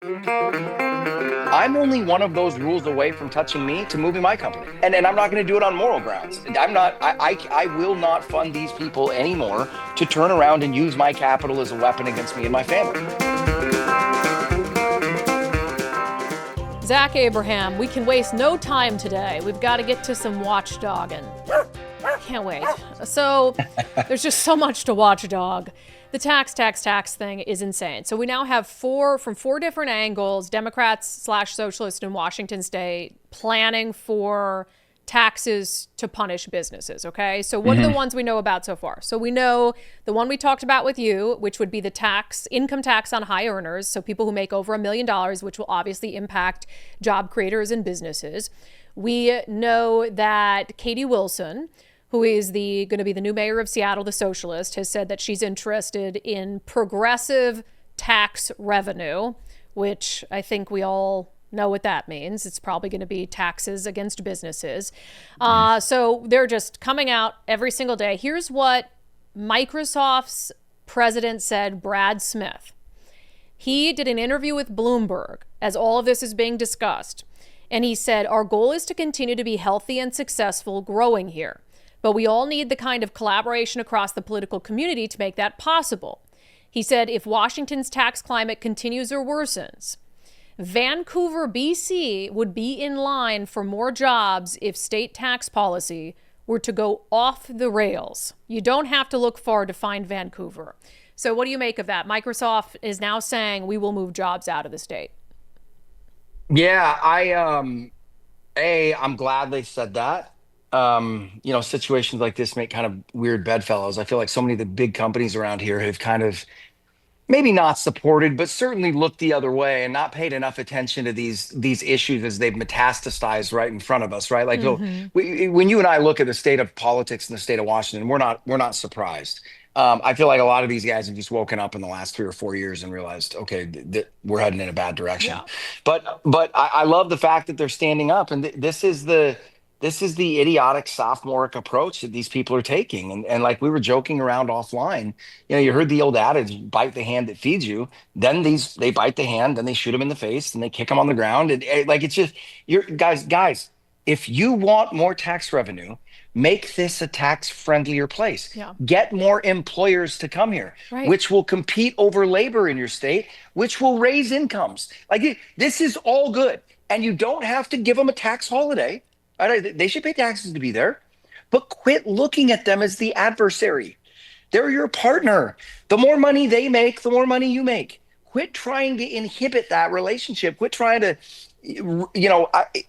I'm only one of those rules away from touching me to moving my company. And I'm not going to do it on moral grounds. I will not fund these people anymore to turn around and use my capital as a weapon against me and my family. Zach Abraham, we can waste no time today. We've got to get to some watchdogging. Can't wait. So there's just so much to watchdog. The tax thing is insane. So we now have from four different angles, Democrats/socialists in Washington state planning for taxes to punish businesses, okay? So what are the ones we know about so far? So we know the one we talked about with you, which would be the income tax on high earners, so people who make over $1 million, which will obviously impact job creators and businesses. We know that Katie Wilson, who is going to be the new mayor of Seattle, the socialist, has said that she's interested in progressive tax revenue, which I think we all know what that means. It's probably going to be taxes against businesses. So they're just coming out every single day. Here's what Microsoft's president said, Brad Smith. He did an interview with Bloomberg as all of this is being discussed. And he said, our goal is to continue to be healthy and successful growing here. But we all need the kind of collaboration across the political community to make that possible. He said, if Washington's tax climate continues or worsens, Vancouver, BC would be in line for more jobs if state tax policy were to go off the rails. You don't have to look far to find Vancouver. So what do you make of that? Microsoft is now saying we will move jobs out of the state. Yeah, I'm glad they said that. Situations like this make kind of weird bedfellows. I feel like so many of the big companies around here have kind of maybe not supported, but certainly looked the other way and not paid enough attention to these issues as they've metastasized right in front of us, right? Like, when you and I look at the state of politics in the state of Washington, we're not surprised. I feel like a lot of these guys have just woken up in the last 3 or 4 years and realized, okay, we're heading in a bad direction. Yeah. But I love the fact that they're standing up, and this is the idiotic sophomoric approach that these people are taking. And like we were joking around offline, you heard the old adage, bite the hand that feeds you. Then they bite the hand, then they shoot them in the face, and they kick them on the ground. And like, it's just, guys, if you want more tax revenue, make this a tax friendlier place. Yeah. Get more employers to come here, right, which will compete over labor in your state, which will raise incomes. Like, this is all good. And you don't have to give them a tax holiday. They should pay taxes to be there, but quit looking at them as the adversary. They're your partner. The more money they make, the more money you make. Quit trying to inhibit that relationship. Quit trying to,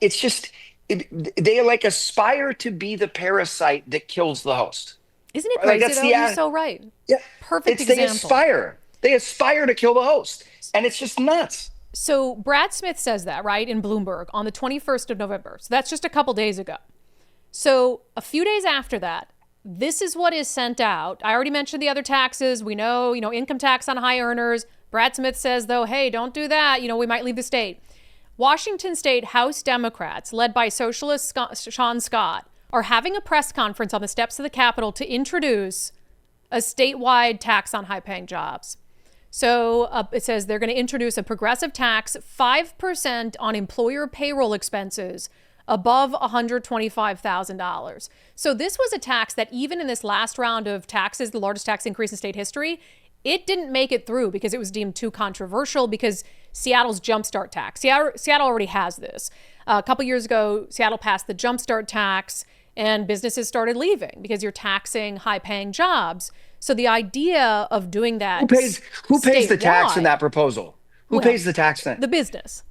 it's just, they like aspire to be the parasite that kills the host. Isn't it crazy, though? You're so right. Yeah. Perfect example. They aspire to kill the host. And it's just nuts. So Brad Smith says that, right, in Bloomberg on the 21st of November. So that's just a couple days ago. So a few days after that, this is what is sent out. I already mentioned the other taxes. We know, income tax on high earners. Brad Smith says, though, hey, don't do that. We might leave the state. Washington State House Democrats, led by socialist Sean Scott, are having a press conference on the steps of the Capitol to introduce a statewide tax on high-paying jobs. So it says they're going to introduce a progressive tax, 5% on employer payroll expenses above $125,000. So this was a tax that even in this last round of taxes, the largest tax increase in state history, it didn't make it through because it was deemed too controversial because Seattle's jumpstart tax. Seattle already has this. A couple years ago, Seattle passed the jumpstart tax and businesses started leaving because you're taxing high-paying jobs. So the idea of doing that, who pays the tax in that proposal? Who pays the tax then? The business.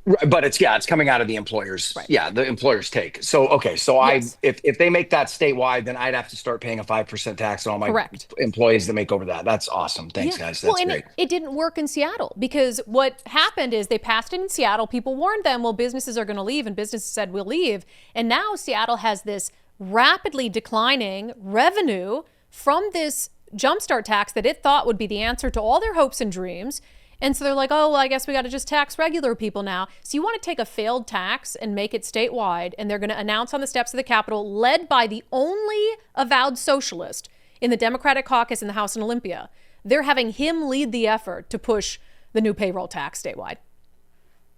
Right, but it's coming out of the employers. Right. Yeah, the employers take. So okay, so yes. if they make that statewide, then I'd have to start paying a 5% tax on all my employees that make over that. That's awesome. Thanks, guys. That's great. It didn't work in Seattle because what happened is they passed it in Seattle. People warned them, well, businesses are going to leave, and businesses said we'll leave. And now Seattle has this rapidly declining revenue from this jumpstart tax that it thought would be the answer to all their hopes and dreams. And so they're like, oh, well, I guess we got to just tax regular people now. So you want to take a failed tax and make it statewide, and they're going to announce on the steps of the Capitol, led by the only avowed socialist in the Democratic caucus in the House in Olympia. They're having him lead the effort to push the new payroll tax statewide.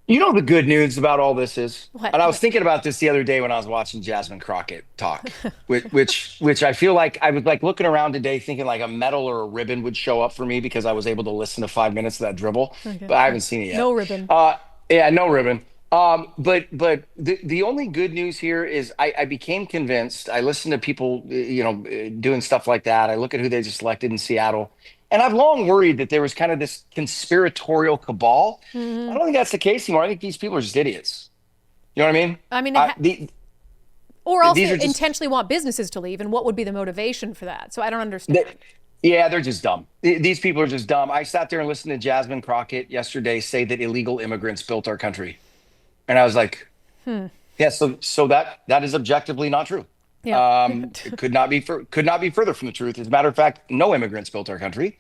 You know the good news about all this is, What? and I was What? thinking about this the other day when I was watching Jasmine Crockett talk, which I feel like I was like looking around today thinking like a medal or a ribbon would show up for me because I was able to listen to 5 minutes of that dribble, Okay. but I haven't seen it yet. No ribbon. Uh, yeah, no ribbon. But the only good news here is I became convinced. I listened to people, doing stuff like that. I look at who they just elected in Seattle, and I've long worried that there was kind of this conspiratorial cabal. I Hmm. don't think that's the case anymore. I think these people are just idiots. You know what I mean? I mean, Uh, the, or else these they are just intentionally want businesses to leave, and what would be the motivation for that? So I don't they, understand. yeah, they're just dumb. These people are just dumb. I sat there and listened to Jasmine Crockett yesterday say that illegal immigrants built our country, and I was like, Hmm. yeah, so that is objectively not true. Yeah. It could not be further from the truth. As a matter of fact, no immigrants built our country.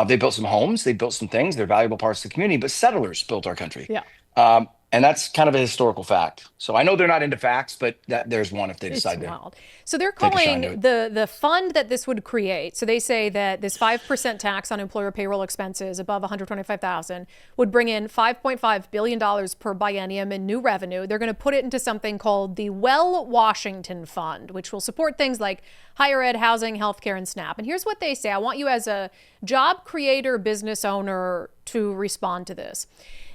They built some homes, they built some things. They're valuable parts of the community, but settlers built our country. Yeah. And that's kind of a historical fact. So I know they're not into facts, but there's one if they It's decide to wild. So they're take a shine calling to it. the fund that this would create. So they say that this 5% tax on employer payroll expenses above 125,000 would bring in $5.5 billion per biennium in new revenue. They're going to put it into something called the Well Washington Fund, which will support things like higher ed, housing, healthcare, and SNAP. And here's what they say. I want you as a job creator, business owner to respond to this.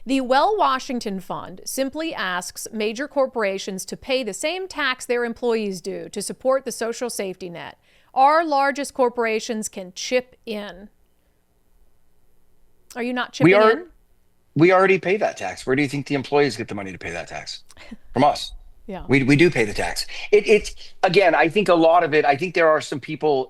The Well Washington Fund simply asks major corporations to pay the same tax their employees do to support the social safety net. Our largest corporations can chip in. Are you not We chipping are in? we already pay that tax. Where do you think the employees get the money to pay that tax? From us. Yeah. We do pay the tax. It's again, I think a lot of it, I think there are some people,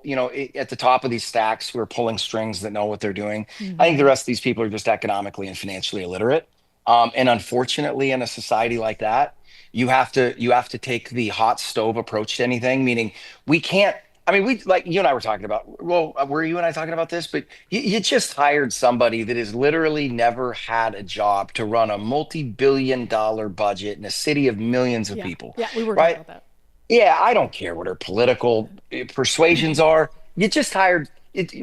at the top of these stacks who are pulling strings that know what they're doing. I think the Mm-hmm. rest of these people are just economically and financially illiterate. And unfortunately, in a society like that, you have to take the hot stove approach to anything, meaning we can't. I mean, we like you and I were talking about. Well, were you and I talking about this? But you just hired somebody that has literally never had a job to run a multi-billion-dollar budget in a city of millions of Yeah. people, Yeah. We were talking right? about that. Yeah, I don't care what her political persuasions are. You just hired it,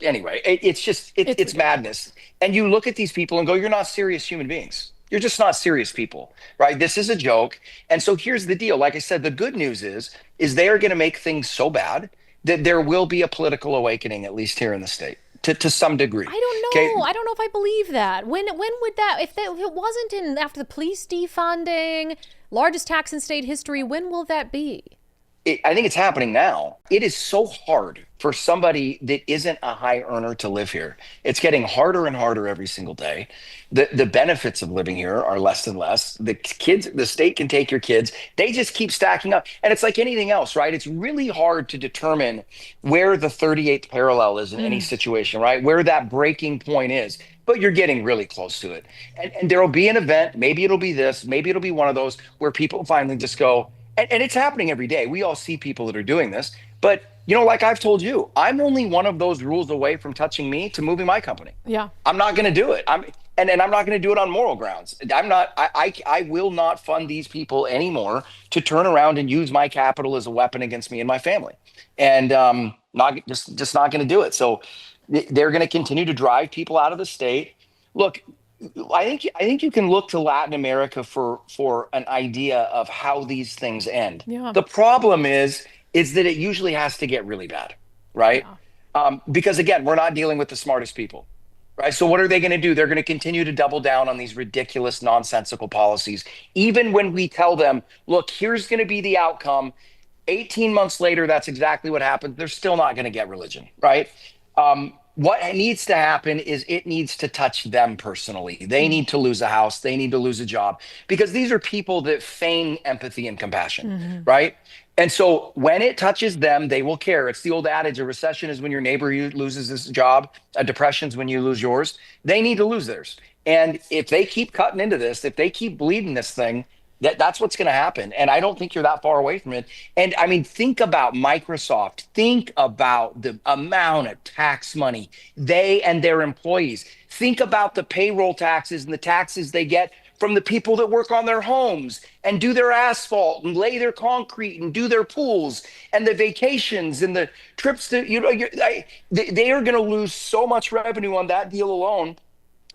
anyway, it's just It's it's ridiculous. madness. And you look at these people and go, you're not serious human beings. You're just not serious people, right? This is a joke. And so here's the deal. Like I said, the good news is they are going to make things so bad that there will be a political awakening, at least here in the state, to some degree. I don't Okay. know. I don't know if I believe that. When would that if it wasn't in after the police defunding, largest tax in state history, when will that be? I think it's happening now. It is so hard for somebody that isn't a high earner to live here. It's getting harder and harder every single day. The benefits of living here are less and less. The state can take your kids. They just keep stacking up. And it's like anything else, right? It's really hard to determine where the 38th parallel is in any Mm. situation, right? Where that breaking point is. But you're getting really close to it. And there will be an event. Maybe it'll be this. Maybe it'll be one of those where people finally just go, and it's happening every day. We all see people that are doing this. But, like I've told you, I'm only one of those rules away from touching me to moving my company. Yeah. I'm not going to do it. And I'm not going to do it on moral grounds. I'm not. I will not fund these people anymore to turn around and use my capital as a weapon against me and my family. And not just not going to do it. So they're going to continue to drive people out of the state. Look, I think you can look to Latin America for an idea of how these things end. Yeah. The problem is that it usually has to get really bad, right? Yeah. Because again, we're not dealing with the smartest people, right? So what are they going to do? They're going to continue to double down on these ridiculous, nonsensical policies, even when we tell them, look, here's going to be the outcome. 18 months later, that's exactly what happened. They're still not going to get religion, right? What needs to happen is it needs to touch them personally. They need to lose a house. They need to lose a job because these are people that feign empathy and compassion, Mm-hmm. right? And so when it touches them, they will care. It's the old adage: a recession is when your neighbor loses his job, a depression is when you lose yours. They need to lose theirs. And if they keep cutting into this, if they keep bleeding this thing, that's what's going to happen. And I don't think you're that far away from it. And I mean, think about Microsoft. Think about the amount of tax money they and their employees. Think about the payroll taxes and the taxes they get from the people that work on their homes and do their asphalt and lay their concrete and do their pools and the vacations and the trips to, they are going to lose so much revenue on that deal alone.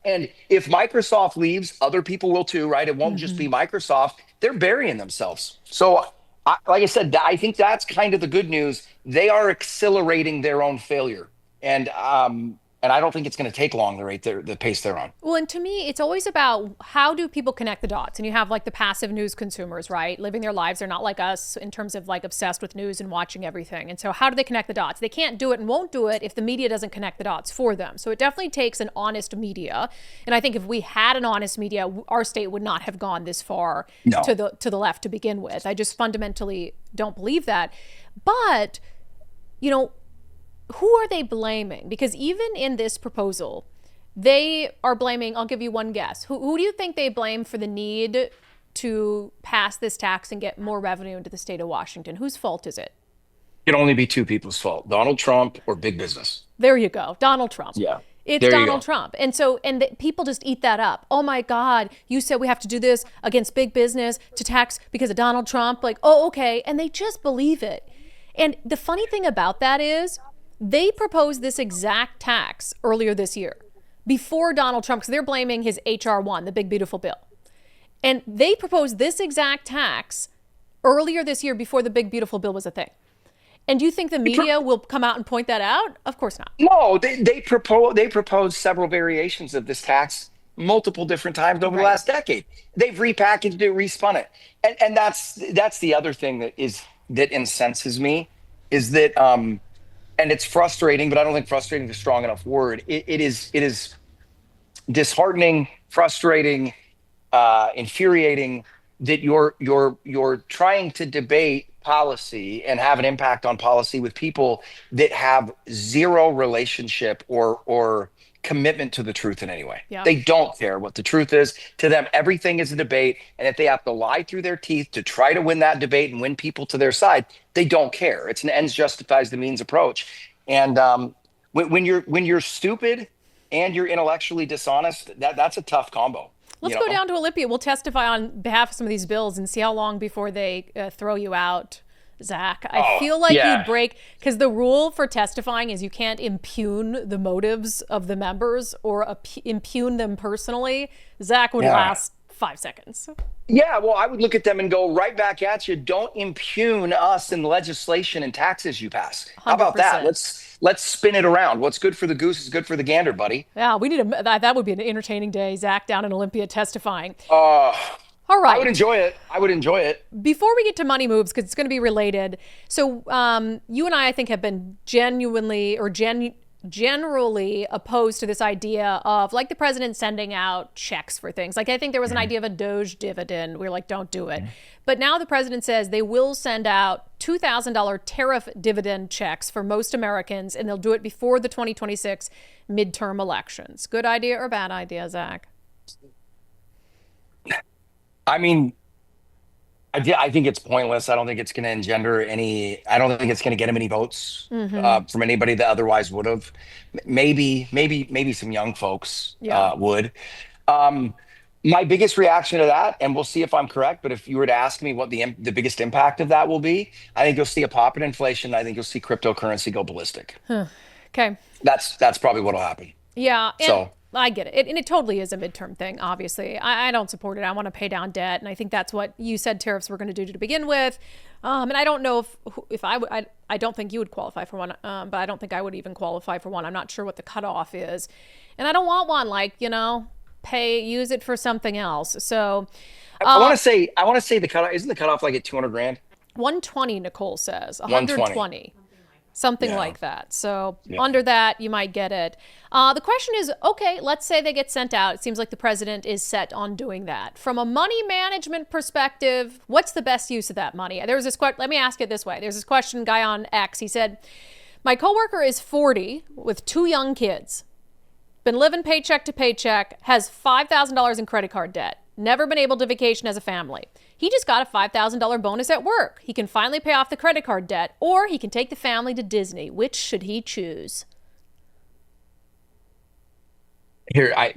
And if Microsoft leaves, other people will too, right? It won't just Hmm. be Microsoft. They're burying themselves. So, like I said, I think that's kind of the good news. They are accelerating their own failure, and I don't think it's going to take long the pace they're on. Well, and to me, it's always about how do people connect the dots? And you have like the passive news consumers, right? Living their lives. They're not like us in terms of like obsessed with news and watching everything. And so, how do they connect the dots? They can't do it and won't do it if the media doesn't connect the dots for them. So, it definitely takes an honest media. And I think if we had an honest media, our state would not have gone this far No. to the left to begin with. I just fundamentally don't believe that. But, you know, who are they blaming? Because even in this proposal, they are blaming, I'll give you one guess. Who do you think they blame for the need to pass this tax and get more revenue into the state of Washington? Whose fault is it? It can only be two people's fault: Donald Trump or big business. There you go. Donald Trump. Yeah. It's There you Donald go. Trump. And so, people just eat that up. Oh my God, you said we have to do this against big business to tax because of Donald Trump. Like, oh, okay. And they just believe it. And the funny thing about that is they proposed this exact tax earlier this year before Donald Trump, because they're blaming his HR1, the big, beautiful bill. And they proposed this exact tax earlier this year before the big, beautiful bill was a thing. And do you think the media will come out and point that out? Of course not. No, they proposed several variations of this tax multiple different times over the Right. last decade. They've repackaged it, respun it, and that's the other thing that incenses me is that and it's frustrating, but I don't think frustrating is a strong enough word. It is disheartening, frustrating, infuriating that you're trying to debate policy and have an impact on policy with people that have zero relationship or commitment to the truth in any way. Yeah. They don't care what the truth is. To them, everything is a debate. And if they have to lie through their teeth to try to win that debate and win people to their side, they don't care. It's an ends justifies the means approach. And when you're stupid and you're intellectually dishonest, that's a tough combo. Let's You go know? down to Olympia. We'll testify on behalf of some of these bills and see how long before they throw you out, Zach. I Oh, feel like you'd yeah. break, because the rule for testifying is you can't impugn the motives of the members or impugn them personally. Zach would Yeah. last 5 seconds. Yeah, well, I would look at them and go right back at you. Don't impugn us in legislation and taxes you pass. How about that? 100%. Let's spin it around. What's good for the goose is good for the gander, buddy. Yeah, we need that would be an entertaining day. Zach down in Olympia testifying. Uh, All I would right. enjoy it. I would enjoy it. Before we get to money moves, because it's going to be related. So you and I think, have been genuinely or generally opposed to this idea of like the president sending out checks for things. Like I think there was an idea of a Doge dividend. We were like, don't do it. But now the president says they will send out $2,000 tariff dividend checks for most Americans, and they'll do it before the 2026 midterm elections. Good idea or bad idea, Zach? I mean, I think it's pointless. I don't think it's going to engender any. I don't think it's going to get him any votes from anybody that otherwise would have. Maybe some young folks Yeah. would. Um, my biggest reaction to that, and we'll see if I'm correct, but if you were to ask me what the biggest impact of that will be, I think you'll see a pop in inflation. I think you'll see cryptocurrency go ballistic. Okay. That's probably what'll happen. Yeah, and So I get it. And it totally is a midterm thing, obviously. I don't support it. I want to pay down debt. And I think that's what you said tariffs were going to do to begin with. And I don't know if I would, I don't think you would qualify for one, but I don't think I would even qualify for one. I'm not sure what the cutoff is. And I don't want one, like, use it for something else. So I want to say the cutoff isn't the cutoff like at 200 grand. 120, Nicole says, 120. 120. Something Yeah. like that. So Yeah. under that, you might get it. The question is, okay, let's say they get sent out. It seems like the president is set on doing that. From a money management perspective, what's the best use of that money? There was this question. Let me ask it this way. There's this question, guy on X. He said, my coworker is 40 with 2 young kids, been living paycheck to paycheck, has $5,000 in credit card debt, never been able to vacation as a family. He just got a $5,000 bonus at work. He can finally pay off the credit card debt, or he can take the family to Disney. Which should he choose? Here, I've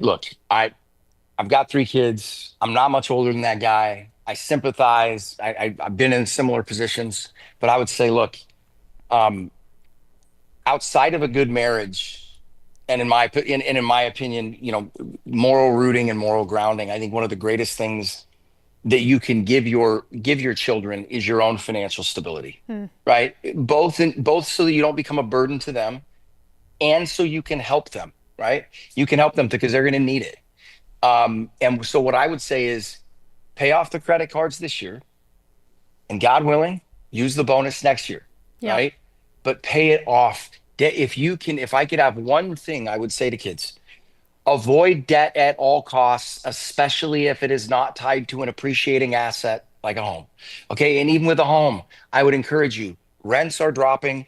got 3 kids. I'm not much older than that guy. I sympathize. I've been in similar positions, but I would say, look, um, outside of a good marriage And in my opinion, moral rooting and moral grounding, I think one of the greatest things that you can give your children is your own financial stability, right? Both so that you don't become a burden to them, and so you can help them, right? You can help them because they're going to need it. And so what I would say is pay off the credit cards this year, and God willing, use the bonus next year, Yeah. right? But pay it off. If I could have one thing I would say to kids, avoid debt at all costs, especially if it is not tied to an appreciating asset like a home. Okay. And even with a home, I would encourage you, rents are dropping.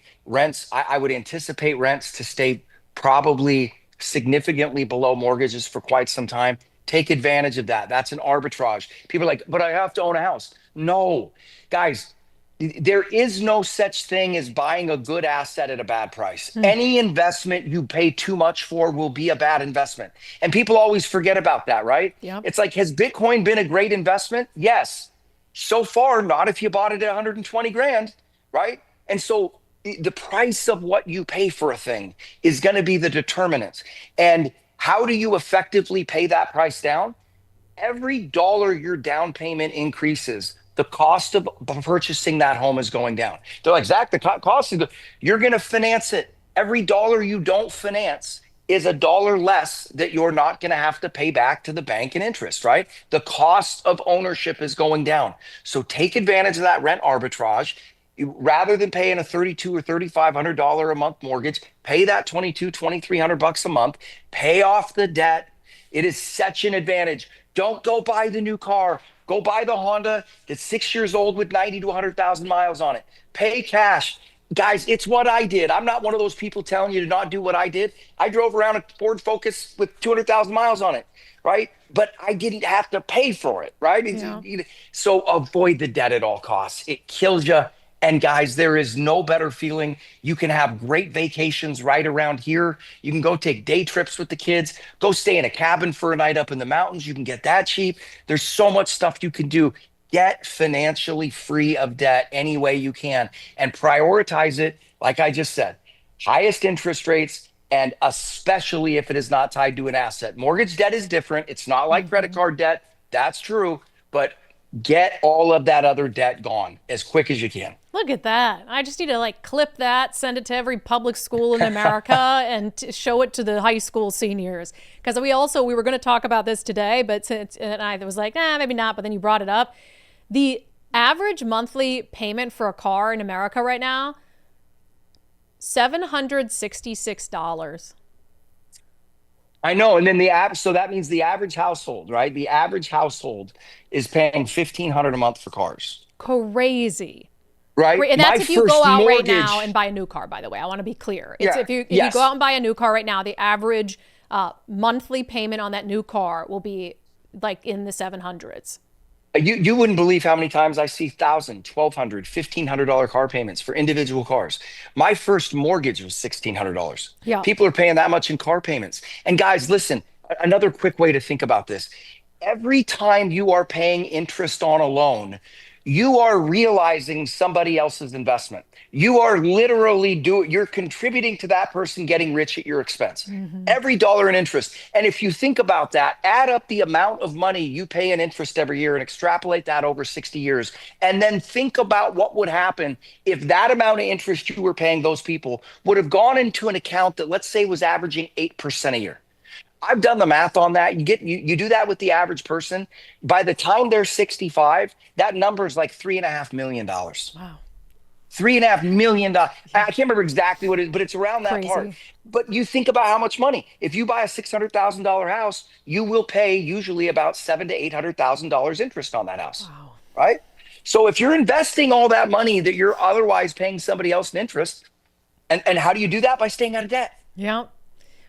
I would anticipate rents to stay probably significantly below mortgages for quite some time. Take advantage of that. That's an arbitrage. People are like, but I have to own a house. No, guys, there is no such thing as buying a good asset at a bad price. Any investment you pay too much for will be a bad investment. And people always forget about that, right? Yep. It's like, has Bitcoin been a great investment? Yes. So far, not if you bought it at 120 grand, right? And so the price of what you pay for a thing is going to be the determinant. And how do you effectively pay that price down? Every dollar your down payment increases, the cost of purchasing that home is going down. They're like, Zach, the cost is, you're going to finance it. Every dollar you don't finance is a dollar less that you're not going to have to pay back to the bank in interest, right? The cost of ownership is going down. So take advantage of that rent arbitrage. Rather than paying a $3,200 or $3,500 a month mortgage, pay that $2,300 a month, pay off the debt. It is such an advantage. Don't go buy the new car. Go buy the Honda that's 6 years old with 90 to 100,000 miles on it. Pay cash. Guys, it's what I did. I'm not one of those people telling you to not do what I did. I drove around a Ford Focus with 200,000 miles on it, right? But I didn't have to pay for it, right? Yeah. So avoid the debt at all costs. It kills you. And guys, there is no better feeling. You can have great vacations right around here. You can go take day trips with the kids, go stay in a cabin for a night up in the mountains. You can get that cheap. There's so much stuff you can do. Get financially free of debt any way you can and prioritize it. Like I just said, highest interest rates, and especially if it is not tied to an asset. Mortgage debt is different. It's not like credit card debt. That's true. But get all of that other debt gone as quick as you can. Look at that. I just need to clip that, send it to every public school in America and show it to the high school seniors. Because we were going to talk about this today, but and I was like, maybe not. But then you brought it up. The average monthly payment for a car in America right now, $766. I know. And then so that means the average household, right? The average household is paying $1,500 a month for cars. Crazy. Right. And that's My if you go first out right mortgage- now and buy a new car, by the way. I want to be clear. It's Yeah, if you yes. go out and buy a new car right now, the average monthly payment on that new car will be in the 700s. You wouldn't believe how many times I see $1,000, $1,200, $1,500 car payments for individual cars. My first mortgage was $1,600. Yeah. People are paying that much in car payments. And guys, listen, another quick way to think about this. Every time you are paying interest on a loan, you are realizing somebody else's investment. You are literally you're contributing to that person getting rich at your expense. Every dollar in interest. And if you think about that, add up the amount of money you pay in interest every year and extrapolate that over 60 years. And then think about what would happen if that amount of interest you were paying those people would have gone into an account that, let's say, was averaging 8% a year. I've done the math on that. You do that with the average person. By the time they're 65, that number is like $3.5 million. Wow. $3.5 million. I can't remember exactly what it is, but it's around that Crazy. part. But you think about how much money. If you buy a $600,000 house, you will pay usually about $700,000 to $800,000 interest on that house. Wow. Right? So if you're investing all that money that you're otherwise paying somebody else in interest, and how do you do that? By staying out of debt. Yeah.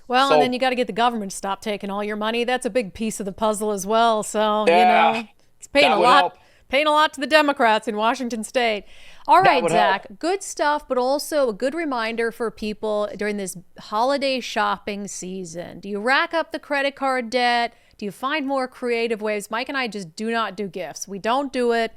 Well, and then you got to get the government to stop taking all your money. That's a big piece of the puzzle as well. So, it's paying that a would lot. help. Paying a lot to the Democrats in Washington State. All right, would Zach, help. good stuff, but also a good reminder for people during this holiday shopping season. Do you rack up the credit card debt? Do you find more creative ways? Mike and I just do not do gifts. We don't do it.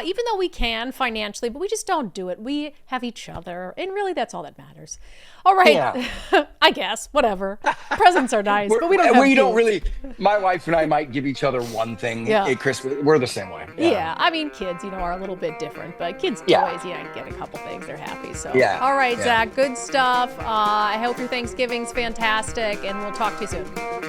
even though we can financially, but we just don't do it. We have each other, and really that's all that matters. All right, Yeah. I guess, whatever. Presents are nice, but we don't have we don't kids. really. My wife and I might give each other one thing Yeah. at Christmas. We're the same way. Yeah, I mean, kids, are a little bit different, but kids' Yeah. toys, get a couple things, they're happy. So, Yeah, all right, yeah. Zach, good stuff. I hope your Thanksgiving's fantastic, and we'll talk to you soon.